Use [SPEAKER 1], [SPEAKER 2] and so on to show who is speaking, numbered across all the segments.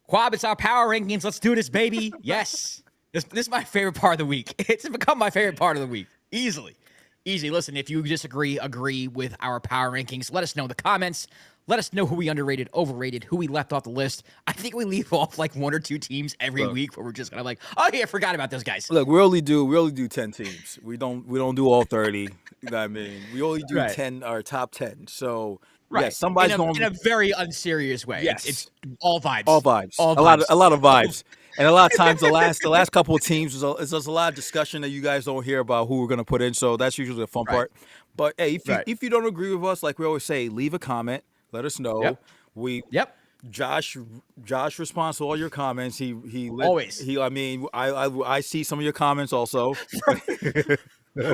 [SPEAKER 1] Kwab, it's our power rankings. Let's do this, baby. Yes. This is my favorite part of the week. It's become my favorite part of the week. Easily. Listen, if you disagree, agree with our power rankings, let us know in the comments. Let us know who we underrated, overrated, who we left off the list. I think we leave off like one or two teams every week where we're just kind of like, oh yeah, I forgot about those guys.
[SPEAKER 2] Look, we only do 10 teams. We don't do all 30. You know what I mean? We only do 10 our top 10. So yeah, somebody's
[SPEAKER 1] in a very unserious way.
[SPEAKER 2] Yes.
[SPEAKER 1] It's all vibes.
[SPEAKER 2] All vibes. A lot of vibes. And a lot of times the last couple of teams there's a lot of discussion that you guys don't hear about who we're gonna put in. So that's usually the fun part. But hey, if you don't agree with us, like we always say, leave a comment. Let us know. Josh responds to all your comments. He
[SPEAKER 1] always.
[SPEAKER 2] I see some of your comments also.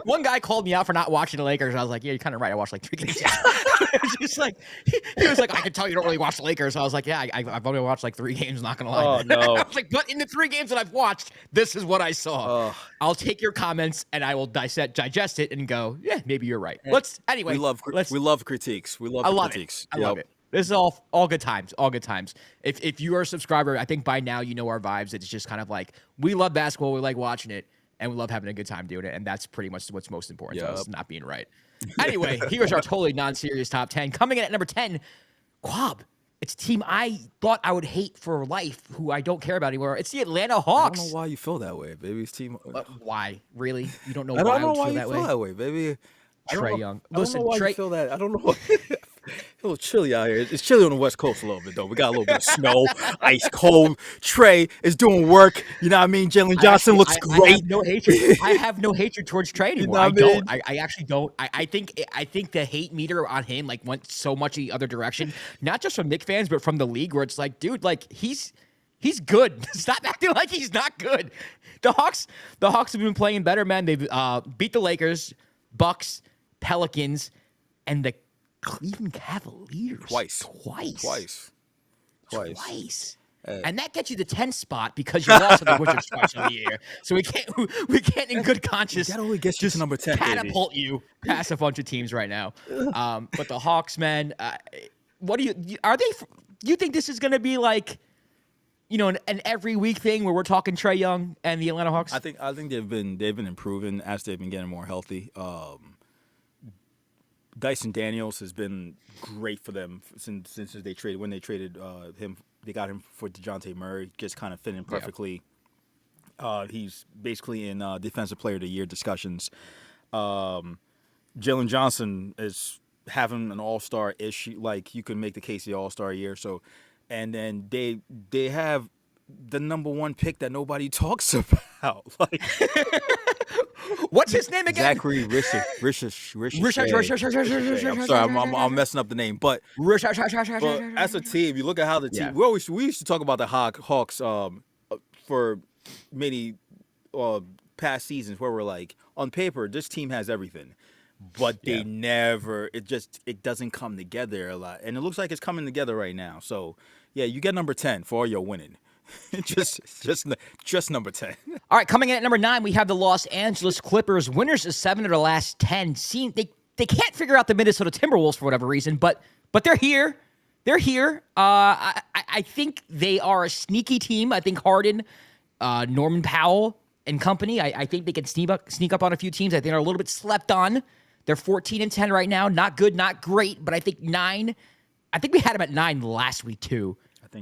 [SPEAKER 1] One guy called me out for not watching the Lakers. I was like, yeah, you're kind of right. I watched like 3 games. It was just like, he was like, I can tell you don't really watch the Lakers. I was like, yeah, I've only watched like 3 games, not going to lie.
[SPEAKER 2] Oh, no.
[SPEAKER 1] I was like, but in the 3 games that I've watched, this is what I saw. I'll take your comments and I will digest it and go, yeah, maybe you're right. Anyway.
[SPEAKER 2] We love critiques. We love critiques.
[SPEAKER 1] I love it. This is all good times. All good times. If you are a subscriber, I think by now you know our vibes. It's just kind of like, we love basketball. We like watching it. And we love having a good time doing it. And that's pretty much what's most important to us, not being right. Anyway, here's our totally non-serious top 10. Coming in at number 10, Kwab. It's a team I thought I would hate for life, who I don't care about anymore. It's the Atlanta Hawks.
[SPEAKER 2] I don't know why you feel that way, baby. It's team.
[SPEAKER 1] Why? Really? You don't know
[SPEAKER 2] I
[SPEAKER 1] why
[SPEAKER 2] don't know
[SPEAKER 1] I
[SPEAKER 2] why
[SPEAKER 1] would
[SPEAKER 2] you feel that way, baby.
[SPEAKER 1] Trae Young.
[SPEAKER 2] Listen, I don't know why you feel that. I don't know. It's a little chilly out here. It's chilly on the West Coast a little bit, though. We got a little bit of snow, ice cold. Trae is doing work. You know what I mean? Jalen Johnson looks great.
[SPEAKER 1] I have no hatred. I have no hatred towards Trae anymore. I don't. I actually don't. I think the hate meter on him like went so much the other direction, not just from Knicks fans, but from the league, where it's like, dude, like he's good. Stop acting like he's not good. The Hawks have been playing better, man. They've beat the Lakers, Bucks, Pelicans, and the Cleveland Cavaliers twice. And that gets you the 10th spot because you lost to the Wizards twice in the year. So we can't in good conscience
[SPEAKER 2] that only gets you to number 10,
[SPEAKER 1] catapult baby. You past a bunch of teams right now. But the Hawks, man, what do you think this is going to be like, you know, an every week thing where we're talking Trae Young and the Atlanta Hawks?
[SPEAKER 2] I think they've been improving as they've been getting more healthy. Dyson Daniels has been great for them since they traded him. They got him for DeJounte Murray, just kind of fit in perfectly. Yeah. He's basically in Defensive Player of the Year discussions. Jalen Johnson is having an all-star issue. Like, you can make the case the all-star year. So, and then they have the number 1 pick that nobody talks about. Like,
[SPEAKER 1] what's his name again?
[SPEAKER 2] Zachary Rish. I'm sorry, I'm messing up the name. But as a team, you look at how the team. We used to talk about the Hawks for many past seasons where we're like, on paper, this team has everything, but they never. It doesn't come together a lot, and it looks like it's coming together right now. So yeah, you get number 10 for all your winning. just number 10.
[SPEAKER 1] All right, coming in at number 9, we have the Los Angeles Clippers. Winners of 7 of their last 10. They can't figure out the Minnesota Timberwolves for whatever reason, but they're here. They're here. I think they are a sneaky team. I think Harden, Norman Powell, and company. I think they can sneak up on a few teams. I think they're a little bit slept on. They're 14-10 right now. Not good, not great, but I think 9. I think we had them at 9 last week too.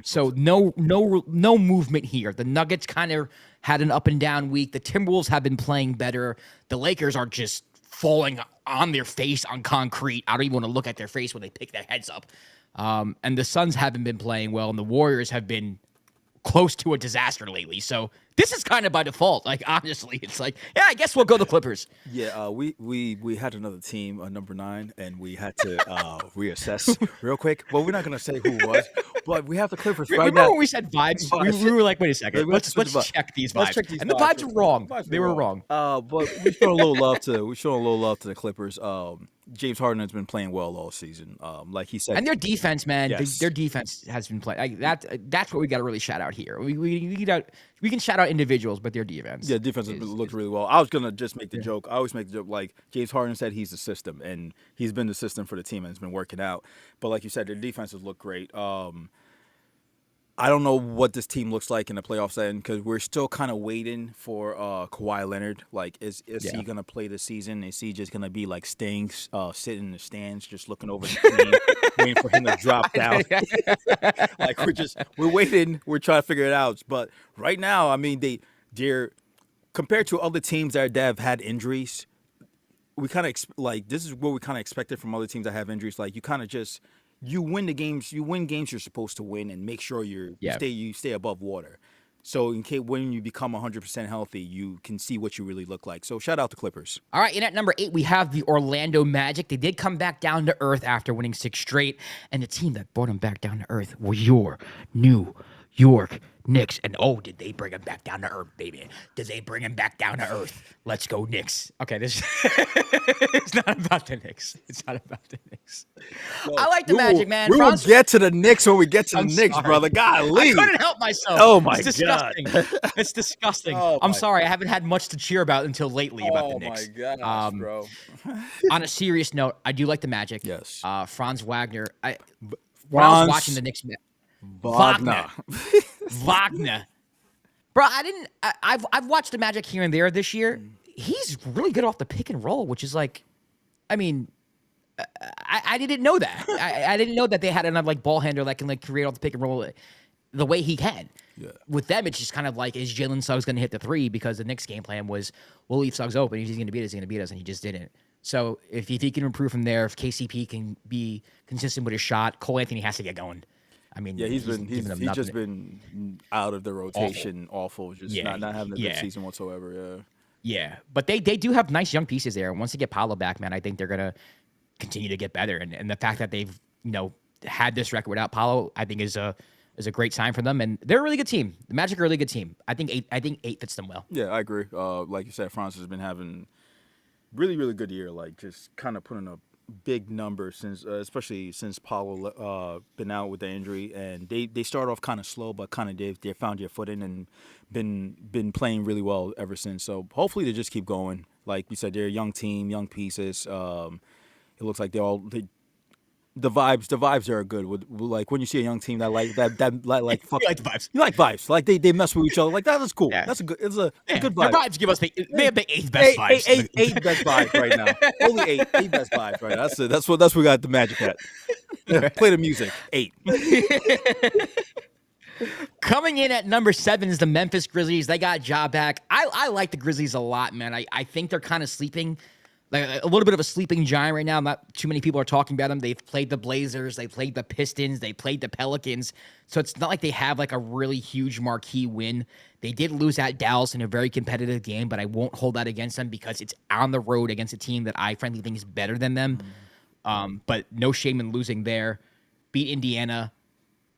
[SPEAKER 1] So no movement here. The Nuggets kind of had an up and down week. The Timberwolves have been playing better. The Lakers are just falling on their face on concrete. I don't even want to look at their face when they pick their heads up. And the Suns haven't been playing well, and the Warriors have been close to a disaster lately. So this is kind of by default. Like, honestly, it's like, yeah, I guess we'll go the Clippers.
[SPEAKER 2] Yeah, we had another team, number 9, and we had to reassess real quick. Well, we're not going to say who it was, but we have the Clippers right now.
[SPEAKER 1] Remember when we said vibes? We were like, wait a second. Let's check these vibes. And the vibes are wrong. They were wrong.
[SPEAKER 2] But we showed a little love to the Clippers. James Harden has been playing well all season, like he said.
[SPEAKER 1] And their defense, man, their defense has been playing. That's what we got to really shout out here. We can shout out individuals, but their defense.
[SPEAKER 2] Yeah, defense has looked really well. I was gonna just make the joke. I always make the joke, like James Harden said, he's the system, and he's been the system for the team, and it's been working out. But like you said, their defenses look great. I don't know what this team looks like in the playoffs end because we're still kind of waiting for Kawhi Leonard. Like, is he gonna play this season? Is he just gonna be like staying, sitting in the stands, just looking over the team, waiting for him to drop down? Like we're waiting. We're trying to figure it out. But right now, I mean, they're compared to other teams that have had injuries. We kind of like this is what we kind of expected from other teams that have injuries. Like you kind of just you win the games, you win games you're supposed to win, and make sure you stay above water. So in case when you become 100% healthy, you can see what you really look like. So shout out to Clippers.
[SPEAKER 1] All right, and at number 8, we have the Orlando Magic. They did come back down to earth after winning 6 straight, and the team that brought them back down to earth was your New York Knicks. And oh, did they bring him back down to earth, baby? Did they bring him back down to earth? Let's go, Knicks. Okay, this it's not about the Knicks. It's not about the Knicks. Well, I like the Magic, man.
[SPEAKER 2] We will get to the Knicks when we get to the Knicks,
[SPEAKER 1] sorry.
[SPEAKER 2] brother. Golly.
[SPEAKER 1] I couldn't help myself.
[SPEAKER 2] Oh, my
[SPEAKER 1] God. It's disgusting. It's disgusting. I'm sorry. I haven't had much to cheer about until lately about the Knicks.
[SPEAKER 2] Oh, my gosh, bro.
[SPEAKER 1] On a serious note, I do like the Magic.
[SPEAKER 2] Yes.
[SPEAKER 1] Franz Wagner. When I was watching the Knicks, Wagner. Bro, I've watched the Magic here and there this year. He's really good off the pick and roll, which is like, I mean, I didn't know that. I didn't know that they had another like ball handler that can like create off the pick and roll the way he can.
[SPEAKER 2] Yeah.
[SPEAKER 1] With them, it's just kind of like, is Jalen Suggs going to hit the 3? Because the Knicks' game plan was, we'll leave Suggs open. If he's going to beat us, he's going to beat us, and he just didn't. So if he can improve from there, if KCP can be consistent with his shot, Cole Anthony has to get going. I mean,
[SPEAKER 2] yeah, he's just been out of the rotation, awful. Just not having a good season whatsoever.
[SPEAKER 1] Yeah, but they do have nice young pieces there. And once they get Paolo back, man, I think they're gonna continue to get better. And the fact that they've had this record without Paolo, I think is a great sign for them. And they're a really good team. The Magic are a really good team. I think eight fits them well.
[SPEAKER 2] Yeah, I agree. Like you said, Franz has been having really, really good year. Like just kind of putting up big numbers since, especially since Paolo been out with the injury, and they start off kind of slow, but kind of they found their footing and been playing really well ever since. So hopefully they just keep going. Like we said, they're a young team, young pieces. It looks like the vibes are good. Like when you see a young team that like fuck,
[SPEAKER 1] you like the vibes.
[SPEAKER 2] You like vibes. Like they mess with each other. Like that's cool. Yeah. That's a good. It's a good vibe.
[SPEAKER 1] Their vibes give us they have the 8th best vibes.
[SPEAKER 2] Eight best vibes right now. Only eight best vibes right now. That's what we got the Magic at. Play the music. 8.
[SPEAKER 1] Coming in at number 7 is the Memphis Grizzlies. They got Ja back. I like the Grizzlies a lot, man. I think they're kind of sleeping. Like a little bit of a sleeping giant right now. Not too many people are talking about them. They've played the Blazers, they played the Pistons, they played the Pelicans. So it's not like they have like a really huge marquee win. They did lose at Dallas in a very competitive game, but I won't hold that against them because it's on the road against a team that I frankly think is better than them. But no shame in losing there. Beat Indiana,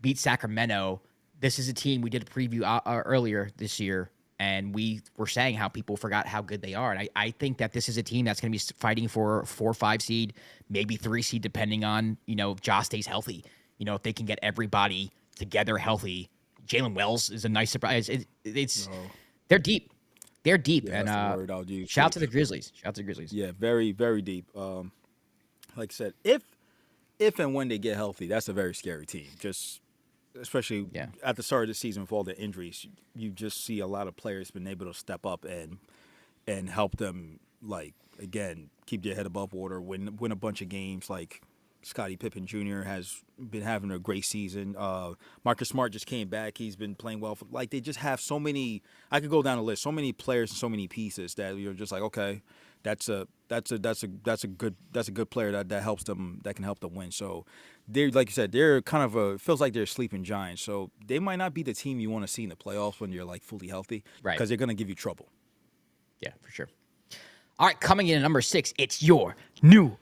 [SPEAKER 1] beat Sacramento. This is a team we did a preview earlier this year. And we were saying how people forgot how good they are. And I think that this is a team that's going to be fighting for a 4 or 5 seed, maybe 3 seed, depending on, if Ja stays healthy. If they can get everybody together healthy. Jalen Wells is a nice surprise. They're deep. They're deep.
[SPEAKER 2] Yeah,
[SPEAKER 1] and shout out to the Grizzlies.
[SPEAKER 2] Yeah, very, very deep. Like I said, if and when they get healthy, that's a very scary team. Especially at the start of the season with all the injuries, you just see a lot of players been able to step up and help them, like, again, keep their head above water, win a bunch of games. Like Scottie Pippen Jr. has been having a great season. Marcus Smart just came back. He's been playing well. Like, they just have so many – I could go down the list, so many players and so many pieces that you're just like, okay, that's a good player that helps them, that can help them win. So they're, like you said, they're kind of feels like they're a sleeping giant. So they might not be the team you want to see in the playoffs when you're like fully healthy, right? Because they're going to give you trouble.
[SPEAKER 1] Yeah, for sure. All right, coming in at number 6, it's your New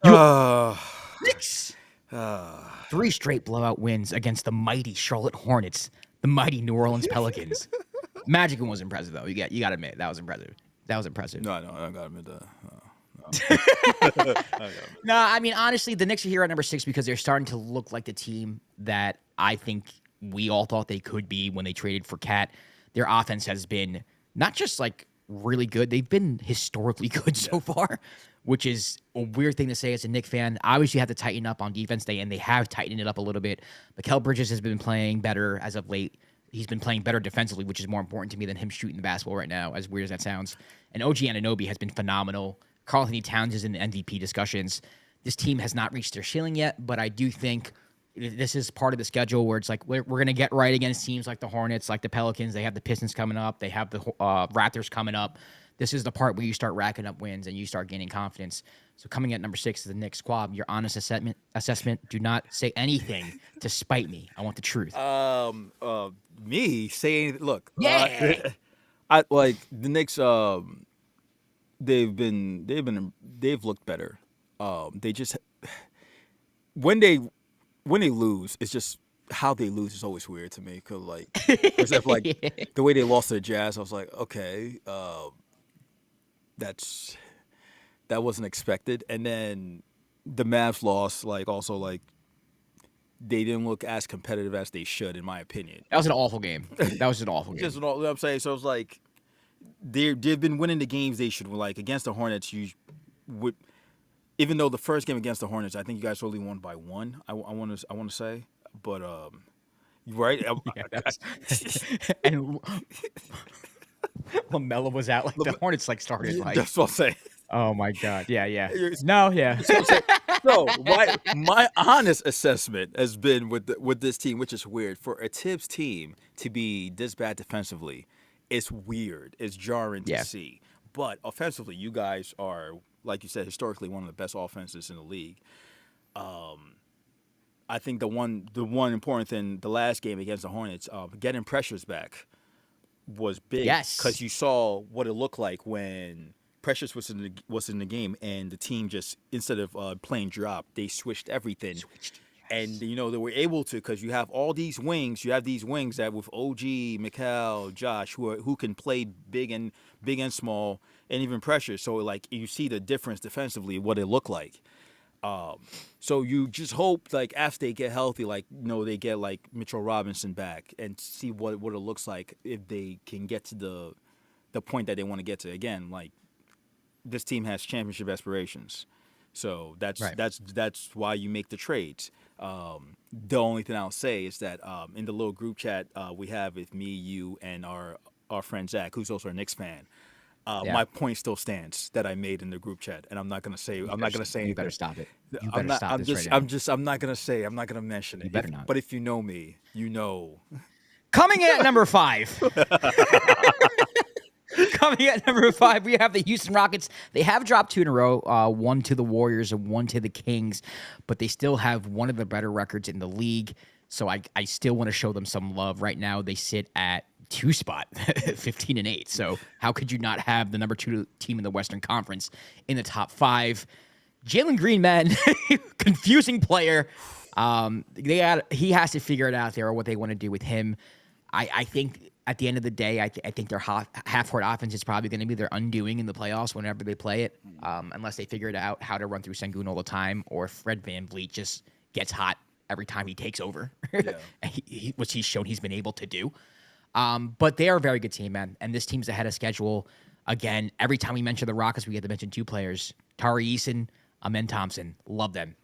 [SPEAKER 1] York Knicks. 3 straight blowout wins against the mighty Charlotte Hornets, the mighty New Orleans Pelicans. Magic was impressive though. You got to admit that was impressive. No, I gotta admit that. No, I mean, honestly, the Knicks are here at number 6 because they're starting to look like the team that I think we all thought they could be when they traded for Cat. Their offense has been not just like really good. They've been historically good so far, which is a weird thing to say as a Knicks fan. Obviously, you have to tighten up on defense, and they have tightened it up a little bit. Mikal Bridges has been playing better as of late. He's been playing better defensively, which is more important to me than him shooting the basketball right now, as weird as that sounds. And OG Anunoby has been phenomenal. Karl-Anthony Towns is in the MVP discussions. This team has not reached their ceiling yet, but I do think this is part of the schedule where it's like we're going to get right against teams like the Hornets, like the Pelicans. They have the Pistons coming up. They have the Raptors coming up. This is the part where you start racking up wins and you start gaining confidence. So coming at number 6 is the Knicks. Kwab, your honest assessment. Do not say anything to spite me. I want the truth.
[SPEAKER 2] Me saying, look,
[SPEAKER 1] Yeah.
[SPEAKER 2] I like the Knicks. They've looked better. They just when they lose, it's just how they lose is always weird to me. Cause like, except like the way they lost to the Jazz, I was like, okay, that wasn't expected. And then the Mavs lost, like also like they didn't look as competitive as they should, in my opinion.
[SPEAKER 1] That was an awful game. That was an awful game.
[SPEAKER 2] Just what I'm saying. So it's like they've been winning the games they should. Like against the Hornets, you would. Even though the first game against the Hornets, I think you guys only won by 1. I want to say, but right.
[SPEAKER 1] And LaMelo was out. Like the Hornets like started like.
[SPEAKER 2] That's what I'm saying.
[SPEAKER 1] Oh my God! Yeah. No, yeah.
[SPEAKER 2] So my honest assessment has been with this team, which is weird for a Tibbs team to be this bad defensively. It's weird. It's jarring to see. But offensively, you guys are, like you said, historically one of the best offenses in the league. I think the one important thing, the last game against the Hornets, getting pressures back was big.
[SPEAKER 1] Yes.
[SPEAKER 2] Because you saw what it looked like when Precious was in the game, and the team just, instead of playing drop, they switched everything. And, they were able to, because you have all these wings. You have these wings that with OG, Mikal, Josh, who can play big and small, and even pressure. So, like, you see the difference defensively, what it looked like. So you just hope, like, after they get healthy, like, they get, like, Mitchell Robinson back and see what it looks like if they can get to the point that they want to get to. Again, like, this team has championship aspirations. So that's why you make the trades. The only thing I'll say is that in the little group chat we have with me, you, and our friend Zach, who's also a Knicks fan, my point still stands that I made in the group chat, and I'm not gonna say anything.
[SPEAKER 1] You better stop it. You better stop this right now.
[SPEAKER 2] I'm not gonna mention it.
[SPEAKER 1] You better not.
[SPEAKER 2] But if you know me, you know.
[SPEAKER 1] Coming in at number 5. Coming at number 5, we have the Houston Rockets. They have dropped 2 in a row, 1 to the Warriors and 1 to the Kings, but they still have one of the better records in the league. So I still want to show them some love. Right now, they sit at 2 spot, 15-8. So how could you not have the number 2 team in the Western Conference in the top 5? Jalen Green, man, confusing player. He has to figure it out there, what they want to do with him. I think at the end of the day, I think their half-court offense is probably going to be their undoing in the playoffs whenever they play it, unless they figure it out how to run through Sengun all the time, or Fred VanVleet just gets hot every time he takes over, which he's shown he's been able to do. But they are a very good team, man, and this team's ahead of schedule. Again, every time we mention the Rockets, we get to mention 2 players, Tari Eason, Amen Thompson. Love them.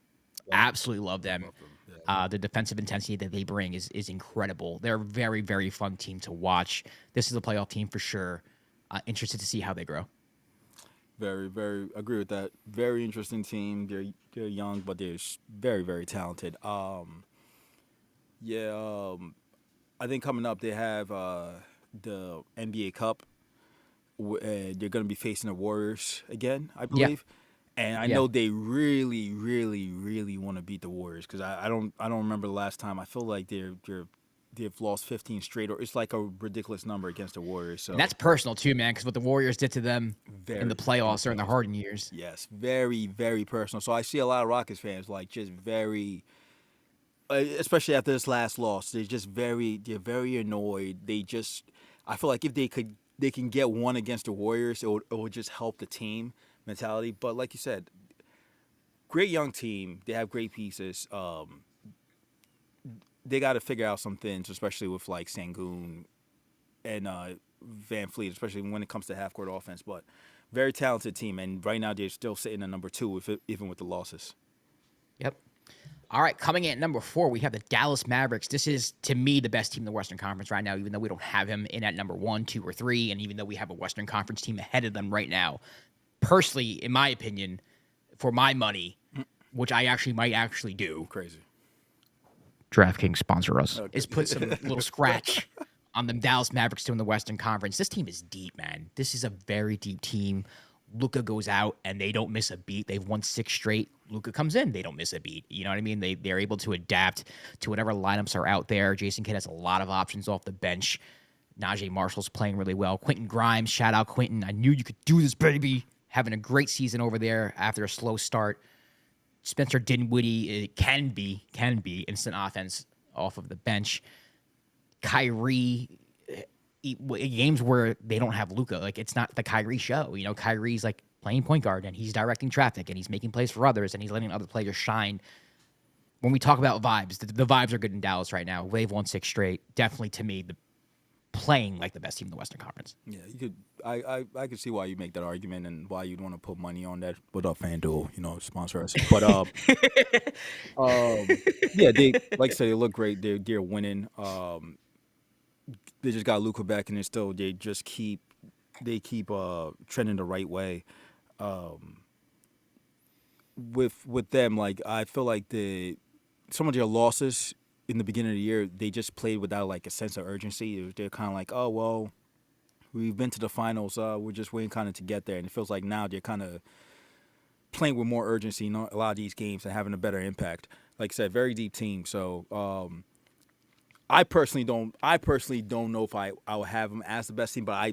[SPEAKER 1] Absolutely love them. The defensive intensity that they bring is incredible. They're a very, very fun team to watch. This is a playoff team for sure. Interested to see how they grow.
[SPEAKER 2] Very, very agree with that. Very interesting team. They're young, but they're very, very talented. I think coming up they have the NBA Cup. They're going to be facing the Warriors again, I believe. Yeah. And I know they really, really, really want to beat the Warriors, because I don't remember the last time. I feel like they've lost 15 straight, or it's like a ridiculous number against the Warriors. So
[SPEAKER 1] and that's personal too, man, because what the Warriors did to them in the playoffs or in the Harden years.
[SPEAKER 2] Yes, very, very personal. So I see a lot of Rockets fans like just very, especially after this last loss, they're very annoyed. I feel like if they can get one against the Warriors, it would just help the team mentality. But like you said, great young team. They have great pieces. They got to figure out some things, especially with like Sengun Van Fleet, especially when it comes to half court offense. But very talented team, and right now they're still sitting at number 2, even with the losses.
[SPEAKER 1] Yep. All right, coming in at number 4, we have the Dallas Mavericks. This is, to me, the best team in the Western Conference right now, even though we don't have him in at number 1, 2, or 3, and even though we have a Western Conference team ahead of them right now. Personally, in my opinion, for my money, which I might actually do.
[SPEAKER 2] Crazy.
[SPEAKER 1] DraftKings sponsor us.
[SPEAKER 2] Okay.
[SPEAKER 1] Is put some little scratch on them Dallas Mavericks to in the Western Conference. This team is deep, man. This is a very deep team. Luka goes out and they don't miss a beat. They've won 6 straight. Luka comes in, they don't miss a beat. You know what I mean? They're able to adapt to whatever lineups are out there. Jason Kidd has a lot of options off the bench. Najee Marshall's playing really well. Quentin Grimes, shout out Quentin. I knew you could do this, baby. Having a great season over there after a slow start. Spencer Dinwiddie can be instant offense off of the bench. Kyrie, games where they don't have Luka, like it's not the Kyrie show. You know, Kyrie's like playing point guard and he's directing traffic and he's making plays for others and he's letting other players shine. When we talk about vibes, the vibes are good in Dallas right now. They've won 6 straight. Definitely, to me, playing like the best team in the Western Conference.
[SPEAKER 2] Yeah, you could. I could see why you make that argument and why you'd want to put money on that. What up, FanDuel? You know, sponsor us. But yeah, they like I said, they look great. They're winning. They just got Luka back, and they just keep trending the right way. With them, like I feel like some of their losses in the beginning of the year, they just played without like a sense of urgency. They're kind of like, oh well, we've been to the finals. We're just waiting kind of to get there, and it feels like now they're kind of playing with more urgency in a lot of these games and having a better impact. Like I said, very deep team. So I personally don't know if I would have them as the best team, but I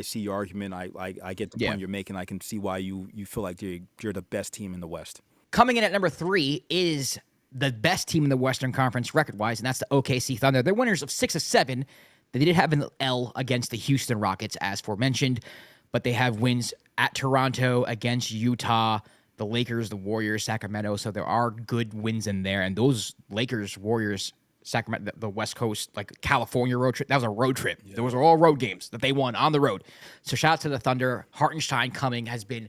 [SPEAKER 2] see your argument. I get the point you're making. I can see why you feel like you're the best team in the West.
[SPEAKER 1] Coming in at number 3 is the best team in the Western Conference record-wise, and that's the OKC Thunder. They're winners of 6 of 7. They did have an L against the Houston Rockets, as aforementioned, but they have wins at Toronto, against Utah, the Lakers, the Warriors, Sacramento. So there are good wins in there, and those Lakers, Warriors, Sacramento, the West Coast, like California road trip, that was a road trip. Yeah. Those are all road games that they won on the road. So shout out to the Thunder. Hartenstein coming has been,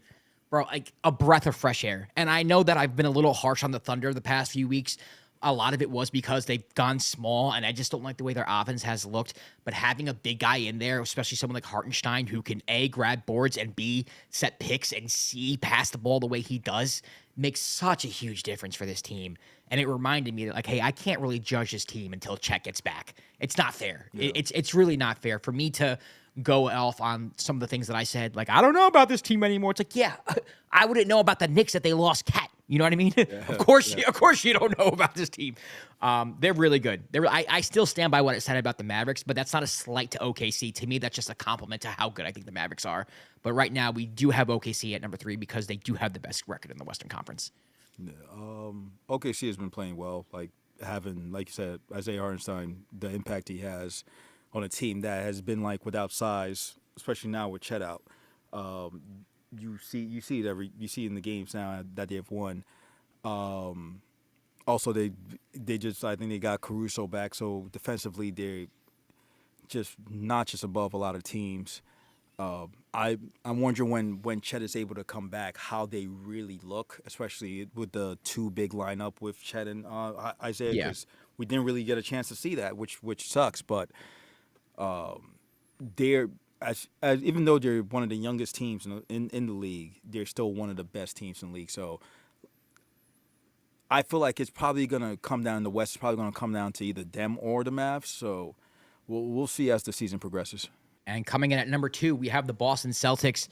[SPEAKER 1] bro, like a breath of fresh air. And I know that I've been a little harsh on the Thunder the past few weeks. A lot of it was because they've gone small, and I just don't like the way their offense has looked. But having a big guy in there, especially someone like Hartenstein, who can A, grab boards, and B, set picks, and C, pass the ball the way he does, makes such a huge difference for this team. And it reminded me that, like, hey, I can't really judge this team until Chet gets back. It's not fair. Yeah. It's really not fair for me to go off on some of the things that I said. Like, I don't know about this team anymore. It's like, yeah, I wouldn't know about the Knicks that they lost Cat. You know what I mean? Yeah. Of course you don't know about this team. They're really good. I still stand by what I said about the Mavericks, but that's not a slight to OKC. To me, that's just a compliment to how good I think the Mavericks are. But right now, we do have OKC at number 3 because they do have the best record in the Western Conference.
[SPEAKER 2] Yeah, OKC has been playing well. Like having, like you said, Isaiah Hartenstein, the impact he has on a team that has been like without size, especially now with Chet out. You see it in the games now that they've won. Also, they just, I think they got Caruso back, so defensively they're just notches above a lot of teams. I'm wondering when Chet is able to come back, how they really look, especially with the 2 big lineup with Chet and Isaiah. Because we didn't really get a chance to see that, which sucks. But they're as even though they're one of the youngest teams in the league, they're still one of the best teams in the league. So I feel like it's probably gonna come down. The West is probably gonna come down to either them or the Mavs. So we'll see as the season progresses.
[SPEAKER 1] And coming in at number 2, we have the Boston Celtics.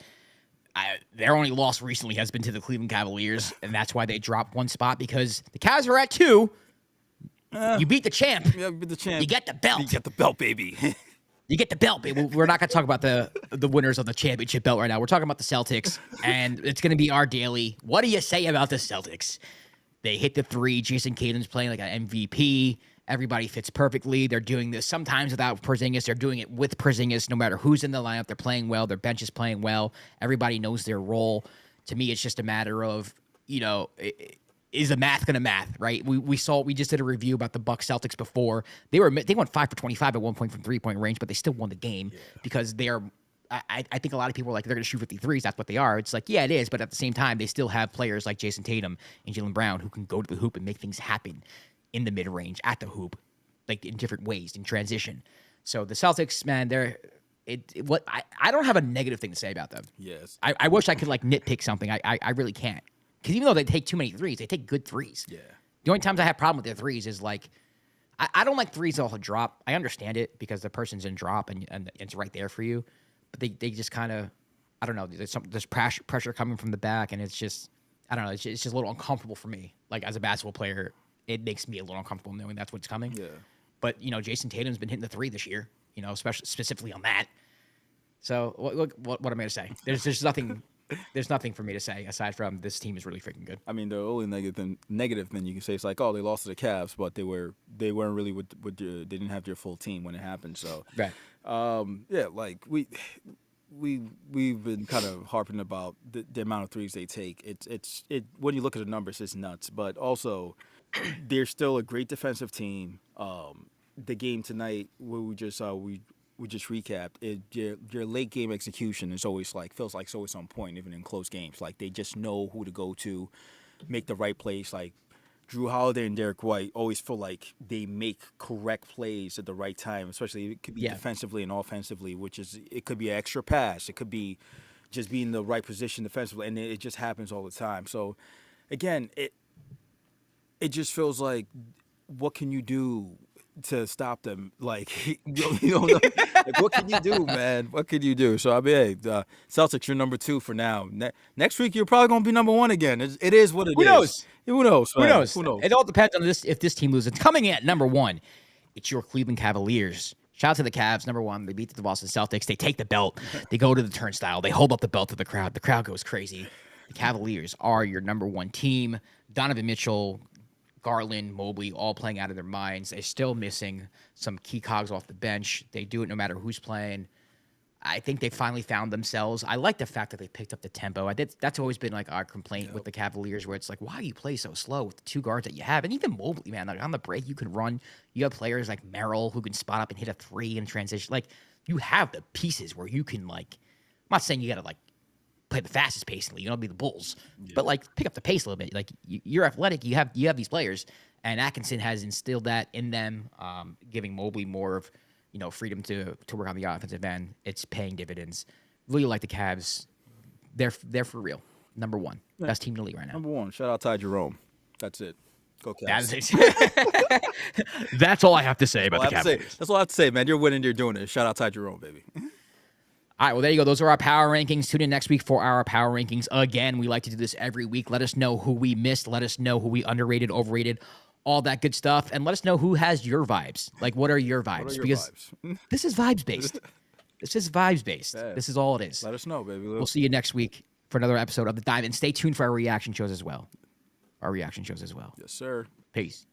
[SPEAKER 1] Their only loss recently has been to the Cleveland Cavaliers, and that's why they dropped 1 spot, because the Cavs are at 2. You beat the champ.
[SPEAKER 2] Yeah, you beat the champ.
[SPEAKER 1] You get the belt.
[SPEAKER 2] You get the belt, baby.
[SPEAKER 1] You get the belt, baby. We're not going to talk about the winners of the championship belt right now. We're talking about the Celtics, and it's going to be our daily. What do you say about the Celtics? They hit the 3. Jason Tatum's playing like an MVP. Everybody fits perfectly. They're doing this sometimes without Porzingis. They're doing it with Porzingis. No matter who's in the lineup, they're playing well. Their bench is playing well. Everybody knows their role. To me, it's just a matter of, is the math going to math, right? We just did a review about the Bucks Celtics before. They went 5 for 25 at one point from 3-point range, but they still won the game because they are. I think a lot of people are like, they're going to shoot 53s. That's what they are. It's like, yeah, it is. But at the same time, they still have players like Jason Tatum and Jaylen Brown who can go to the hoop and make things happen in the mid range, at the hoop, like in different ways, in transition. So the Celtics, man, I don't have a negative thing to say about them.
[SPEAKER 2] Yes.
[SPEAKER 1] I wish I could like nitpick something. I really can't. Because even though they take too many threes, they take good threes.
[SPEAKER 2] Yeah.
[SPEAKER 1] The only times I have problem with their threes is like, I don't like threes off a drop. I understand it because the person's in drop and it's right there for you. But they just kind of, I don't know, there's pressure coming from the back, and it's just, I don't know, it's just a little uncomfortable for me. Like, as a basketball player, it makes me a little uncomfortable knowing that's what's coming.
[SPEAKER 2] Yeah.
[SPEAKER 1] But, Jason Tatum's been hitting the three this year, especially specifically on that. So what am I going to say? There's nothing for me to say aside from this team is really freaking good.
[SPEAKER 2] I mean, the only negative thing you can say is like, oh, they lost to the Cavs, but they weren't really they didn't have their full team when it happened. So
[SPEAKER 1] right.
[SPEAKER 2] Yeah, like we've been kind of harping about the amount of threes they take. It's when you look at the numbers, it's nuts. But also, they're still a great defensive team. The game tonight, where we just recapped, your late game execution is always feels like it's always on point, even in close games. Like, they just know who to go to, make the right plays. Like, Drew Holiday and Derek White always feel like they make correct plays at the right time, especially it could be defensively and offensively, it could be an extra pass. It could be just being in the right position defensively, and it just happens all the time. So, again, it just feels like, what can you do to stop them? Like, you don't know. Like, what can you do, man? What can you do? So, I mean, hey, Celtics, you're number 2 for now. Next week, you're probably going to be number 1 again. It is what it is.
[SPEAKER 1] Who knows?
[SPEAKER 2] Who knows?
[SPEAKER 1] Who knows? It all depends on this. If this team loses, coming in at number 1, it's your Cleveland Cavaliers. Shout out to the Cavs, number 1. They beat the Boston Celtics. They take the belt. They go to the turnstile. They hold up the belt to the crowd. The crowd goes crazy. The Cavaliers are your number 1 team. Donovan Mitchell, Garland, Mobley, all playing out of their minds. They're still missing some key cogs off the bench. They do it no matter who's playing. I think they finally found themselves. I like the fact that they picked up the tempo. That's always been like our complaint with the Cavaliers, where it's like, why do you play so slow with the 2 guards that you have? And even Mobley, man, like on the break, you can run. You have players like Merrill who can spot up and hit a 3 in transition. Like, you have the pieces where you can, like, I'm not saying you got to like play the fastest pace in the league, be the Bulls, but like pick up the pace a little bit. Like, you're athletic, you have these players, and Atkinson has instilled that in them, giving Mobley more of freedom to work on the offensive end. It's paying dividends. Really like the Cavs. They're for real. Number 1, best team in the league right now.
[SPEAKER 2] Number 1. Shout out Ty Jerome. That's it. Go Cavs.
[SPEAKER 1] That is it. That's all I have to say about the Cavaliers.
[SPEAKER 2] That's all I have to say, man. You're winning. You're doing it. Shout out Ty Jerome, baby.
[SPEAKER 1] All right, well, there you go. Those are our power rankings. Tune in next week for our power rankings. Again, we like to do this every week. Let us know who we missed. Let us know who we underrated, overrated, all that good stuff. And let us know who has your vibes. Like, what are your vibes? Because this is vibes-based. This is vibes-based. Yeah. This is all it is.
[SPEAKER 2] Let us know, baby.
[SPEAKER 1] We'll see you next week for another episode of The Dive. And stay tuned for our reaction shows as well. Yes, sir.
[SPEAKER 2] Peace.